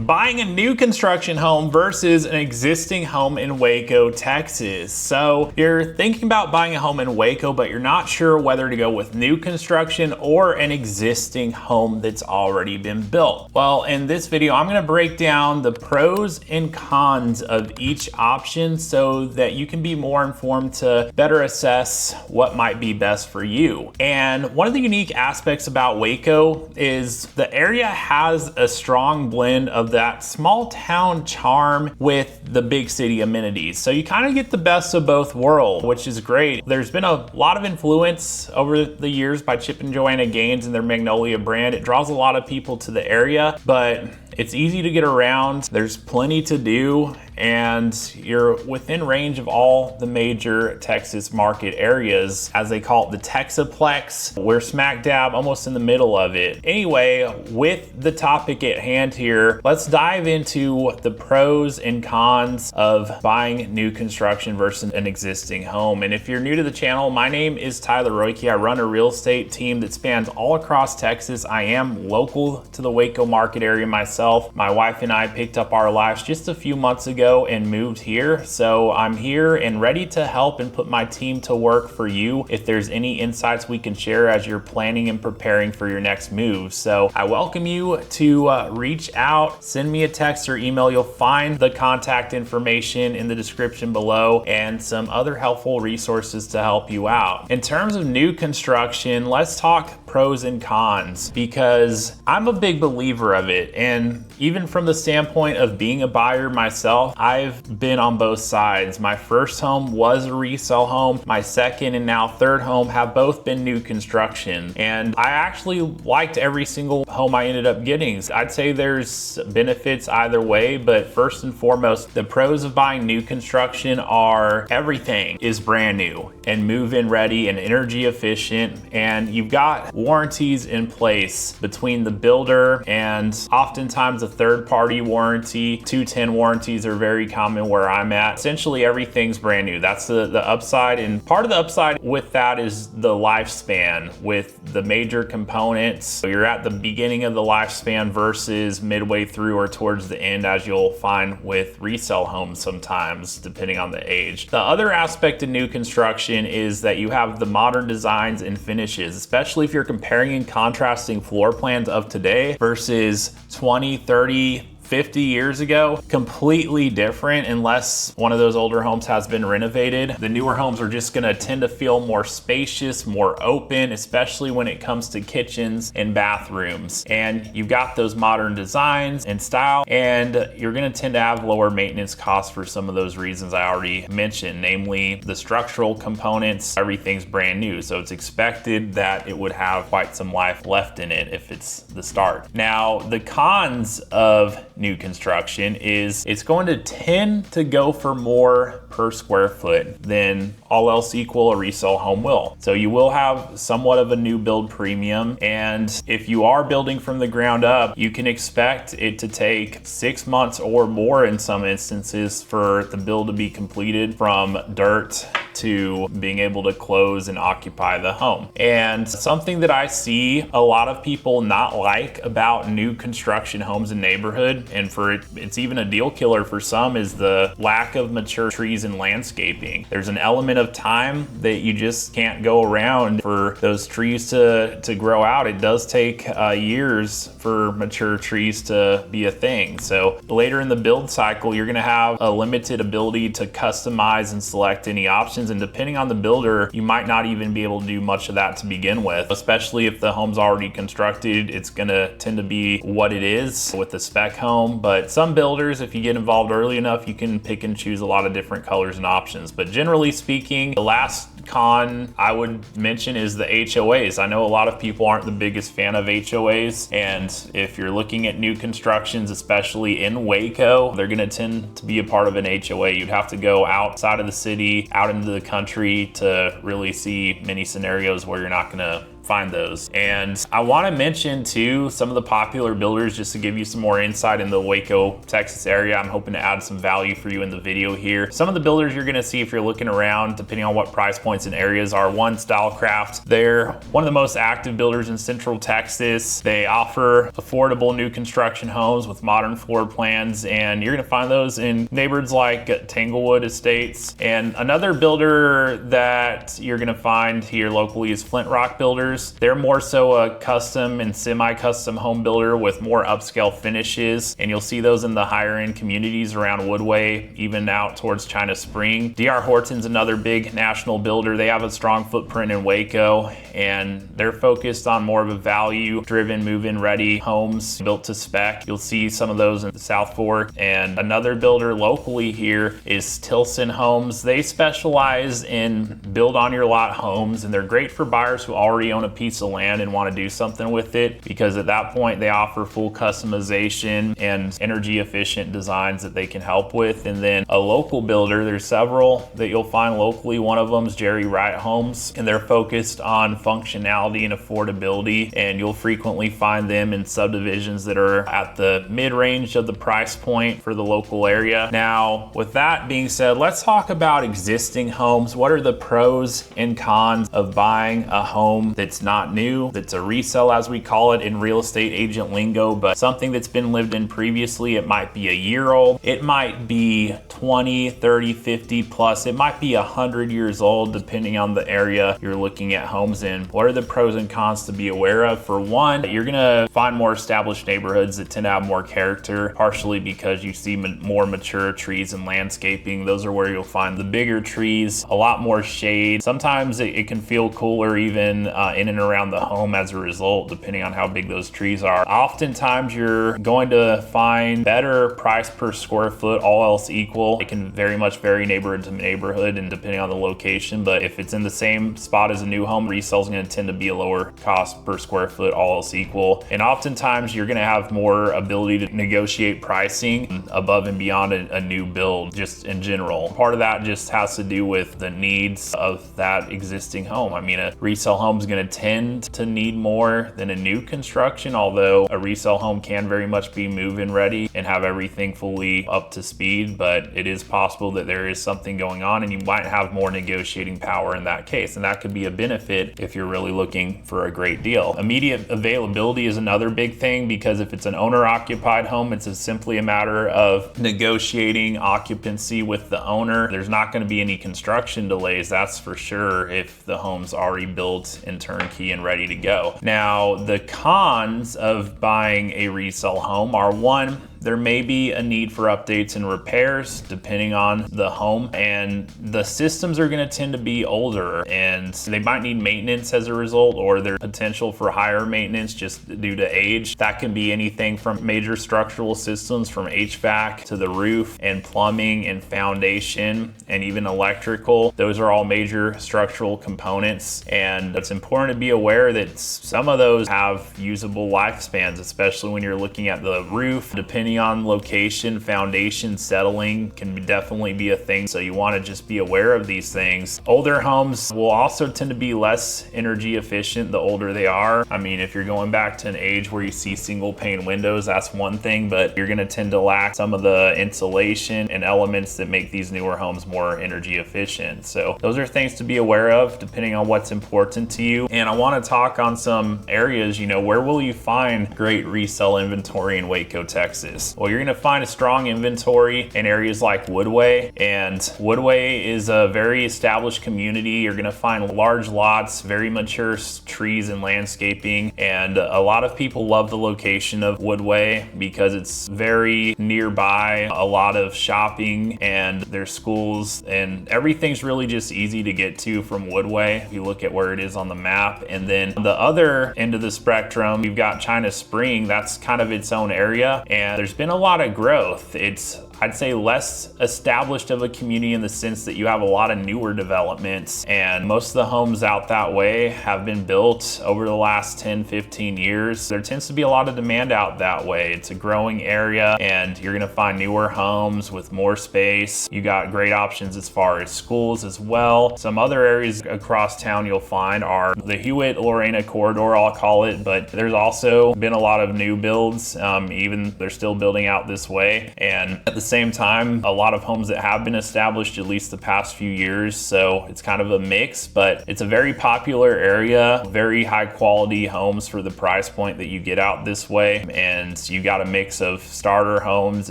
Buying a new construction home versus an existing home in Waco, Texas. So you're thinking about buying a home in Waco, but you're not sure whether to go with new construction or an existing home that's already been built. Well, in this video, I'm gonna break down the pros and cons of each option so that you can be more informed to better assess what might be best for you. And one of the unique aspects about Waco is the area has a strong blend of that small town charm with the big city amenities. So you kind of get the best of both worlds, which is great. There's been a lot of influence over the years by Chip and Joanna Gaines and their Magnolia brand. It draws a lot of people to the area, but it's easy to get around. There's plenty to do, and you're within range of all the major Texas market areas, as they call it, the Texaplex. We're smack dab almost in the middle of it. Anyway, with the topic at hand here, let's dive into the pros and cons of buying new construction versus an existing home. And if you're new to the channel, my name is Tyler Royke. I run a real estate team that spans all across Texas. I am local to the Waco market area myself. My wife and I picked up our lives just a few months ago and moved here. So I'm here and ready to help and put my team to work for you if there's any insights we can share as you're planning and preparing for your next move. So I welcome you to reach out, send me a text or email. You'll find the contact information in the description below and some other helpful resources to help you out. In terms of new construction, let's talk pros and cons, because I'm a big believer of it. And even from the standpoint of being a buyer myself, I've been on both sides. My first home was a resale home. My second and now third home have both been new construction. And I actually liked every single home I ended up getting. I'd say there's benefits either way, but first and foremost, the pros of buying new construction are everything is brand new and move-in ready and energy efficient. And you've got warranties in place between the builder and oftentimes a third-party warranty. 210 warranties are very common where I'm at. Essentially everything's brand new. That's the upside, and part of the upside with that is the lifespan with the major components. So you're at the beginning of the lifespan versus midway through or towards the end, as you'll find with resale homes sometimes, depending on the age. The other aspect of new construction is that you have the modern designs and finishes, especially if you're comparing and contrasting floor plans of today versus 20, 30, 50 years ago. Completely different unless one of those older homes has been renovated. The newer homes are just gonna tend to feel more spacious, more open, especially when it comes to kitchens and bathrooms. And you've got those modern designs and style, and you're gonna tend to have lower maintenance costs for some of those reasons I already mentioned, namely the structural components. Everything's brand new, so it's expected that it would have quite some life left in it if it's the start. Now, the cons of new construction is it's going to tend to go for more per square foot than all else equal a resale home will. So you will have somewhat of a new build premium, and if you are building from the ground up, you can expect it to take 6 months or more in some instances for the build to be completed from dirt to being able to close and occupy the home. And something that I see a lot of people not like about new construction homes in neighborhood, and it's even a deal killer for some, is the lack of mature trees and landscaping. There's an element of time that you just can't go around for those trees to grow out. It does take years for mature trees to be a thing. So later in the build cycle, you're gonna have a limited ability to customize and select any options, and depending on the builder, you might not even be able to do much of that to begin with, especially if the home's already constructed. It's gonna tend to be what it is with the spec home. But some builders, if you get involved early enough, you can pick and choose a lot of different colors and options. But generally speaking, the last con I would mention is the HOAs. I know a lot of people aren't the biggest fan of HOAs, and if you're looking at new constructions, especially in Waco, they're gonna tend to be a part of an HOA. You'd have to go outside of the city, out into the country to really see many scenarios where you're not gonna find those. And I want to mention too some of the popular builders just to give you some more insight in the Waco, Texas area. I'm hoping to add some value for you in the video here. Some of the builders you're going to see if you're looking around, depending on what price points and areas, are one, Stylecraft. They're one of the most active builders in Central Texas. They offer affordable new construction homes with modern floor plans, and you're going to find those in neighborhoods like Tanglewood Estates. And another builder that you're going to find here locally is Flint Rock Builders. They're more so a custom and semi-custom home builder with more upscale finishes, and you'll see those in the higher end communities around Woodway, even out towards China Spring. D.R. Horton's another big national builder. They have a strong footprint in Waco, and they're focused on more of a value-driven, move-in ready homes built to spec. You'll see some of those in the South Fork. And another builder locally here is Tilson Homes. They specialize in build on your lot homes, and they're great for buyers who already own a piece of land and want to do something with it, because at that point they offer full customization and energy efficient designs that they can help with. And then a local builder, there's several that you'll find locally. One of them is Jerry Wright Homes, and they're focused on functionality and affordability, and you'll frequently find them in subdivisions that are at the mid-range of the price point for the local area. Now, with that being said, let's talk about existing homes. What are the pros and cons of buying a home that's not new, that's a resale as we call it in real estate agent lingo, but something that's been lived in previously? It might be a year old, it might be 20, 30, 50 plus, it might be 100 years old, depending on the area you're looking at homes in. What are the pros and cons to be aware of? For one, you're gonna find more established neighborhoods that tend to have more character, partially because you see more mature trees and landscaping. Those are where you'll find the bigger trees, a lot more shade. Sometimes it can feel cooler even in and around the home as a result, depending on how big those trees are. Oftentimes you're going to find better price per square foot, all else equal. It can very much vary neighborhood to neighborhood and depending on the location, but if it's in the same spot as a new home, resale is going to tend to be a lower cost per square foot, all else equal. And oftentimes you're going to have more ability to negotiate pricing above and beyond a new build, just in general. Part of that just has to do with the needs of that existing home. I mean, a resale home is going to tend to need more than a new construction, although a resale home can very much be move-in ready and have everything fully up to speed, but it is possible that there is something going on and you might have more negotiating power in that case, and that could be a benefit if you're really looking for a great deal. Immediate availability is another big thing, because if it's an owner-occupied home, it's simply a matter of negotiating occupancy with the owner. There's not going to be any construction delays, that's for sure, if the home's already built and turnkey and ready to go. Now, the cons of buying a resale home are, one, there may be a need for updates and repairs depending on the home, and the systems are going to tend to be older and they might need maintenance as a result, or there's potential for higher maintenance just due to age. That can be anything from major structural systems, from HVAC to the roof and plumbing and foundation and even electrical. Those are all major structural components, and it's important to be aware that some of those have usable lifespans, especially when you're looking at the roof. Depending on location, foundation settling can definitely be a thing, so you want to just be aware of these things. Older homes will also tend to be less energy efficient the older they are. I mean, if you're going back to an age where you see single pane windows, that's one thing, but you're going to tend to lack some of the insulation and elements that make these newer homes more energy efficient. So those are things to be aware of depending on what's important to you. And I want to talk on some areas, where will you find great resale inventory in Waco, Texas? Well, you're going to find a strong inventory in areas like Woodway, and Woodway is a very established community. You're going to find large lots, very mature trees and landscaping, and a lot of people love the location of Woodway because it's very nearby, a lot of shopping, and there's schools, and everything's really just easy to get to from Woodway if you look at where it is on the map. And then on the other end of the spectrum, you've got China Spring. That's kind of its own area, and there's there's been a lot of growth. It's, I'd say, less established of a community in the sense that you have a lot of newer developments, and most of the homes out that way have been built over the last 10, 15 years. There tends to be a lot of demand out that way. It's a growing area, and you're gonna find newer homes with more space. You got great options as far as schools as well. Some other areas across town you'll find are the Hewitt-Lorena corridor, I'll call it, but there's also been a lot of new builds. Even they're still building out this way, and at the same time, a lot of homes that have been established at least the past few years. So it's kind of a mix, but it's a very popular area, very high quality homes for the price point that you get out this way. And you got a mix of starter homes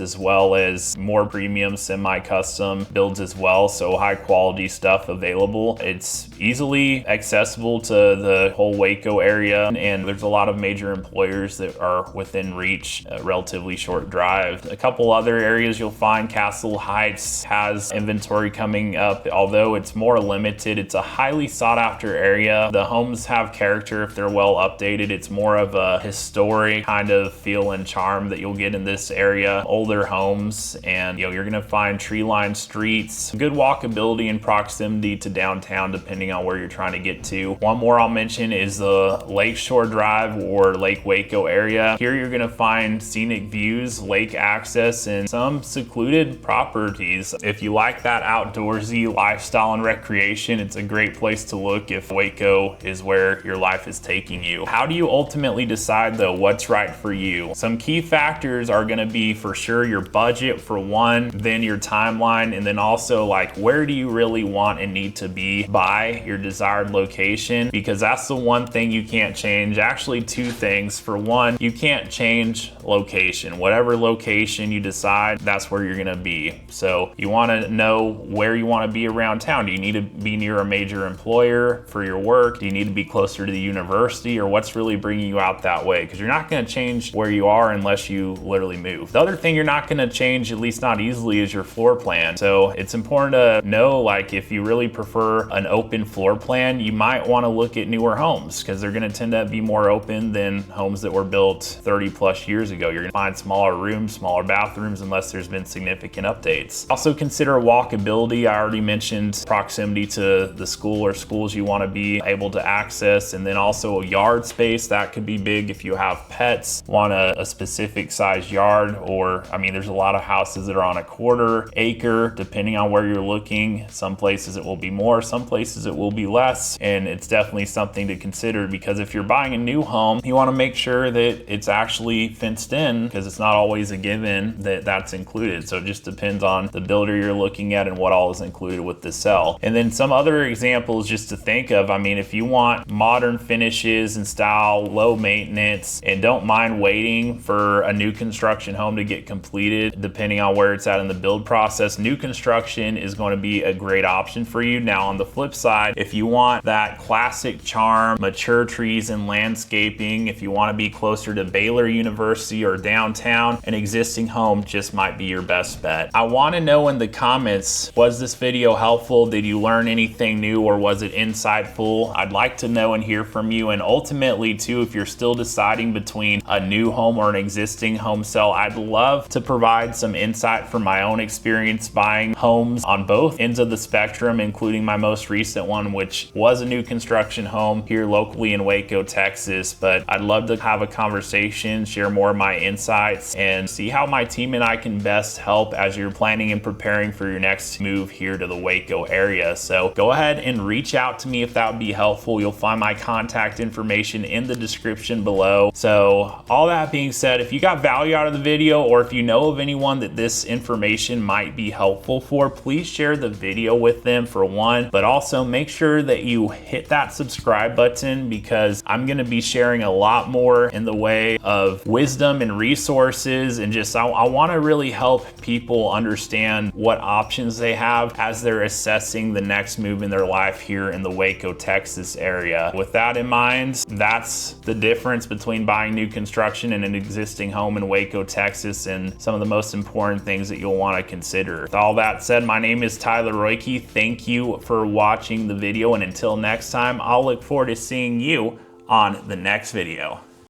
as well as more premium semi-custom builds as well. So high quality stuff available. It's easily accessible to the whole Waco area, and there's a lot of major employers that are within reach, a relatively short drive. A couple other areas you'll find, Castle Heights has inventory coming up, although it's more limited. It's a highly sought after area. The homes have character if they're well updated. It's more of a historic kind of feel and charm that you'll get in this area. Older homes, and you're gonna find tree-lined streets, good walkability and proximity to downtown depending on where you're trying to get to. One more I'll mention is the Lakeshore Drive or Lake Waco area. Here you're gonna find scenic views, lake access, and some secluded properties. If you like that outdoorsy lifestyle and recreation, it's a great place to look if Waco is where your life is taking you. How do you ultimately decide though what's right for you? Some key factors are gonna be for sure your budget for one, then your timeline, and then also like where do you really want and need to be by your desired location, because that's the one thing you can't change. Actually, two things. For one, you can't change location. Whatever location you decide, that's where you're gonna be. So you wanna know where you wanna be around town. Do you need to be near a major employer for your work? Do you need to be closer to the university, or what's really bringing you out that way? Because you're not gonna change where you are unless you literally move. The other thing you're not gonna change, at least not easily, is your floor plan. So it's important to know, like, if you really prefer an open floor plan, you might wanna look at newer homes because they're gonna tend to be more open than homes that were built 30 plus years ago. You're gonna find smaller rooms, smaller bathrooms, unless there's been significant updates. Also consider walkability. I already mentioned proximity to the school or schools you want to be able to access, and then also yard space. That could be big if you have pets, want a specific size yard, or I mean there's a lot of houses that are on a quarter acre depending on where you're looking. Some places it will be more, some places it will be less, and it's definitely something to consider because if you're buying a new home, you want to make sure that it's actually fenced in because it's not always a given that that's included. So it just depends on the builder you're looking at and what all is included with the sell. And then some other examples just to think of, I mean, if you want modern finishes and style, low maintenance, and don't mind waiting for a new construction home to get completed, depending on where it's at in the build process, new construction is going to be a great option for you. Now on the flip side, if you want that classic charm, mature trees and landscaping, if you want to be closer to Baylor University or downtown, an existing home just might be your best bet. I want to know in the comments, was this video helpful? Did you learn anything new, or was it insightful? I'd like to know and hear from you. And ultimately too, if you're still deciding between a new home or an existing home sale, I'd love to provide some insight from my own experience buying homes on both ends of the spectrum, including my most recent one, which was a new construction home here locally in Waco, Texas. But I'd love to have a conversation, share more of my insights, and see how my team and I can best help as you're planning and preparing for your next move here to the Waco area. So go ahead and reach out to me if that would be helpful. You'll find my contact information in the description below. So all that being said, if you got value out of the video, or if you know of anyone that this information might be helpful for, please share the video with them for one, but also make sure that you hit that subscribe button because I'm going to be sharing a lot more in the way of wisdom and resources, and just I want to really help people understand what options they have as they're assessing the next move in their life here in the Waco, Texas area. With that in mind, that's the difference between buying new construction and an existing home in Waco, Texas, and some of the most important things that you'll want to consider. With all that said, my name is Tyler Royke. Thank you for watching the video, and until next time, I'll look forward to seeing you on the next video.